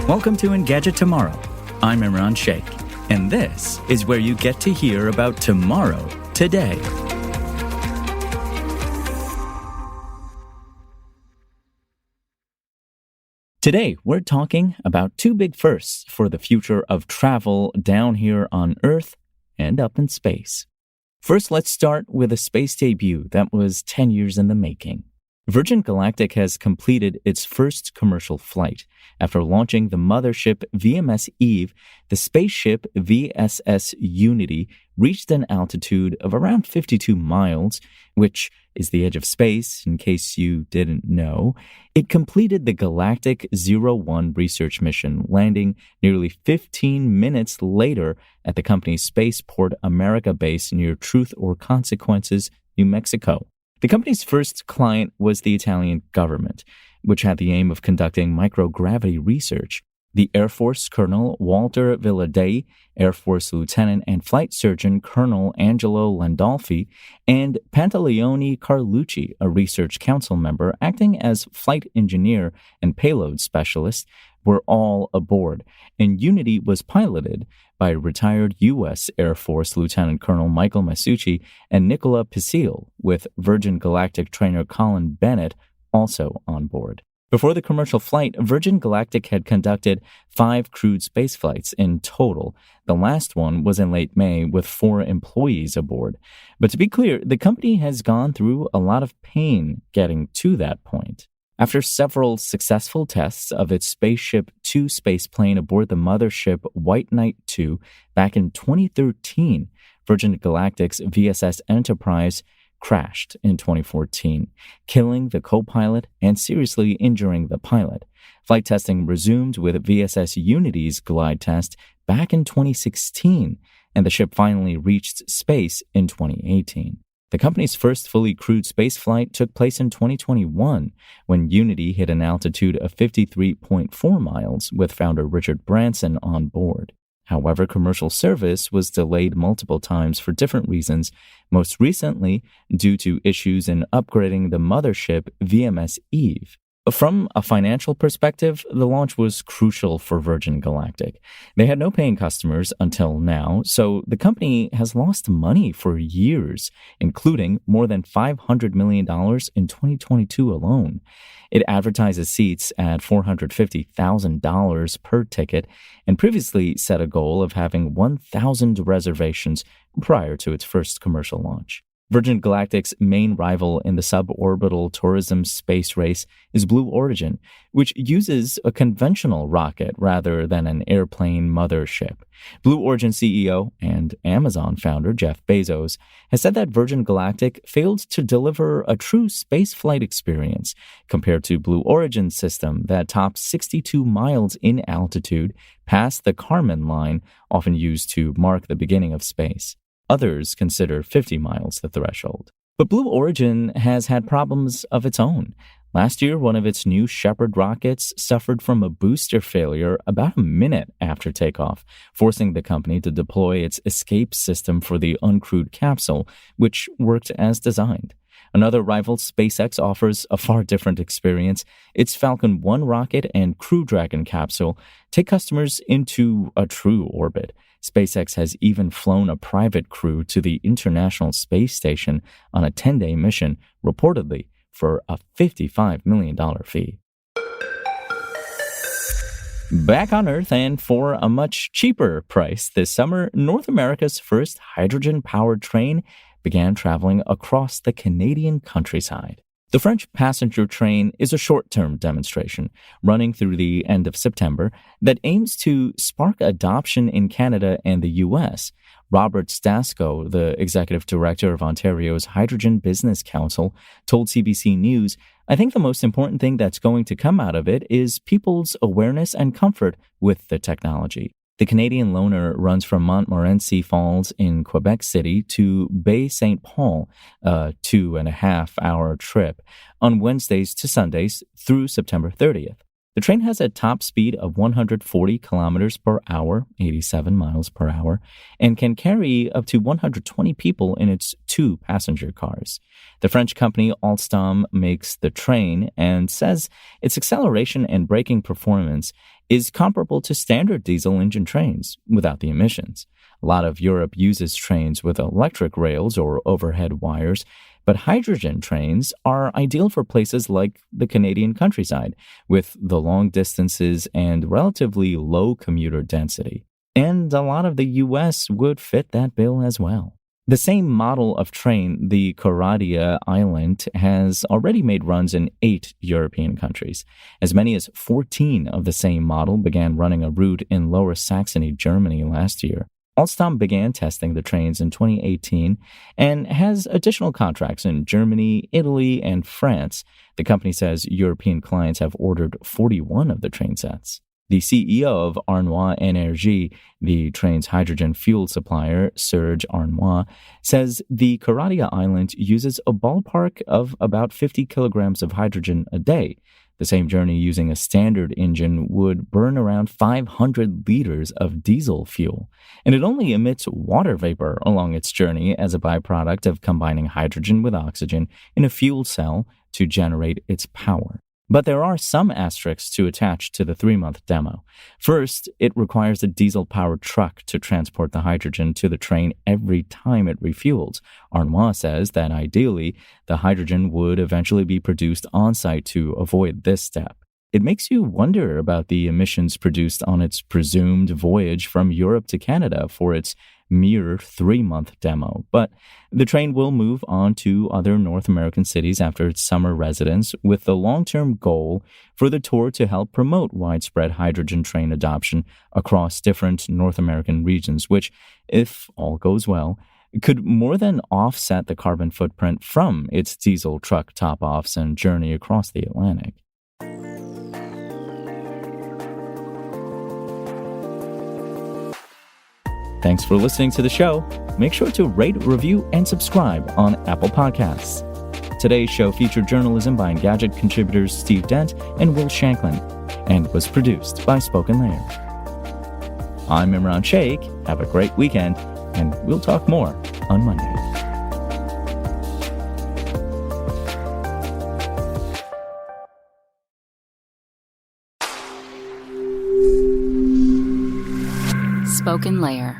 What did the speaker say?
Welcome to Engadget Tomorrow. I'm Imran Sheikh, and this is where you get to hear about tomorrow today. Today, we're talking about two big firsts for the future of travel down here on Earth and up in space. First, let's start with a space debut that was 10 years in the making. Virgin Galactic has completed its first commercial flight. After launching the mothership VMS Eve, the spaceship VSS Unity reached an altitude of around 52 miles, which is the edge of space, in case you didn't know. It completed the Galactic 01 research mission, landing nearly 15 minutes later at the company's Spaceport America base near Truth or Consequences, New Mexico. The company's first client was the Italian government, which had the aim of conducting microgravity research. The Air Force Colonel Walter Villadei, Air Force Lieutenant and Flight Surgeon Colonel Angelo Landolfi, and Pantaleone Carlucci, a research council member acting as flight engineer and payload specialist, were all aboard, and Unity was piloted by retired U.S. Air Force Lieutenant Colonel Michael Masucci and Nicola Pisil, with Virgin Galactic trainer Colin Bennett also on board. Before the commercial flight, Virgin Galactic had conducted 5 crewed spaceflights in total. The last one was in late May with 4 employees aboard. But to be clear, the company has gone through a lot of pain getting to that point. After several successful tests of its Spaceship 2 spaceplane aboard the mothership White Knight 2 back in 2013, Virgin Galactic's VSS Enterprise crashed in 2014, killing the co-pilot and seriously injuring the pilot. Flight testing resumed with VSS Unity's glide test back in 2016, and the ship finally reached space in 2018. The company's first fully crewed spaceflight took place in 2021, when Unity hit an altitude of 53.4 miles with founder Richard Branson on board. However, commercial service was delayed multiple times for different reasons, most recently due to issues in upgrading the mothership VMS Eve. From a financial perspective, the launch was crucial for Virgin Galactic. They had no paying customers until now, so the company has lost money for years, including more than $500 million in 2022 alone. It advertises seats at $450,000 per ticket and previously set a goal of having 1,000 reservations prior to its first commercial launch. Virgin Galactic's main rival in the suborbital tourism space race is Blue Origin, which uses a conventional rocket rather than an airplane mothership. Blue Origin CEO and Amazon founder Jeff Bezos has said that Virgin Galactic failed to deliver a true spaceflight experience compared to Blue Origin's system that topped 62 miles in altitude past the Kármán line, often used to mark the beginning of space. Others consider 50 miles the threshold. But Blue Origin has had problems of its own. Last year, one of its new Shepard rockets suffered from a booster failure about a minute after takeoff, forcing the company to deploy its escape system for the uncrewed capsule, which worked as designed. Another rival, SpaceX, offers a far different experience. Its Falcon 1 rocket and Crew Dragon capsule take customers into a true orbit. SpaceX has even flown a private crew to the International Space Station on a 10-day mission, reportedly for a $55 million fee. Back on Earth, and for a much cheaper price this summer, North America's first hydrogen-powered train began traveling across the Canadian countryside. The French passenger train is a short-term demonstration running through the end of September that aims to spark adoption in Canada and the U.S. Robert Stasko, the executive director of Ontario's Hydrogen Business Council, told CBC News, "I think the most important thing that's going to come out of it is people's awareness and comfort with the technology." The Canadian loaner runs from Montmorency Falls in Quebec City to Bay St. Paul, a 2.5-hour trip, on Wednesdays to Sundays through September 30th. The train has a top speed of 140 kilometers per hour, 87 miles per hour, and can carry up to 120 people in its 2 passenger cars. The French company Alstom makes the train and says its acceleration and braking performance is comparable to standard diesel engine trains without the emissions. A lot of Europe uses trains with electric rails or overhead wires, but hydrogen trains are ideal for places like the Canadian countryside, with the long distances and relatively low commuter density. And a lot of the U.S. would fit that bill as well. The same model of train, the Coradia Island, has already made runs in 8 European countries. As many as 14 of the same model began running a route in Lower Saxony, Germany last year. Alstom began testing the trains in 2018 and has additional contracts in Germany, Italy, and France. The company says European clients have ordered 41 of the train sets. The CEO of Arnois Energie, the train's hydrogen fuel supplier, Serge Arnois, says the Coradia Island uses a ballpark of about 50 kilograms of hydrogen a day. The same journey using a standard engine would burn around 500 liters of diesel fuel, and it only emits water vapor along its journey as a byproduct of combining hydrogen with oxygen in a fuel cell to generate its power. But there are some asterisks to attach to the 3-month demo. First, it requires a diesel-powered truck to transport the hydrogen to the train every time it refuels. Arnois says that ideally, the hydrogen would eventually be produced on-site to avoid this step. It makes you wonder about the emissions produced on its presumed voyage from Europe to Canada for its mere 3-month demo, but the train will move on to other North American cities after its summer residence, with the long-term goal for the tour to help promote widespread hydrogen train adoption across different North American regions, which, if all goes well, could more than offset the carbon footprint from its diesel truck top-offs and journey across the Atlantic. Thanks for listening to the show. Make sure to rate, review, and subscribe on Apple Podcasts. Today's show featured journalism by Engadget contributors Steve Dent and Will Shanklin, and was produced by Spoken Layer. I'm Imran Sheikh. Have a great weekend, and we'll talk more on Monday. Spoken Layer.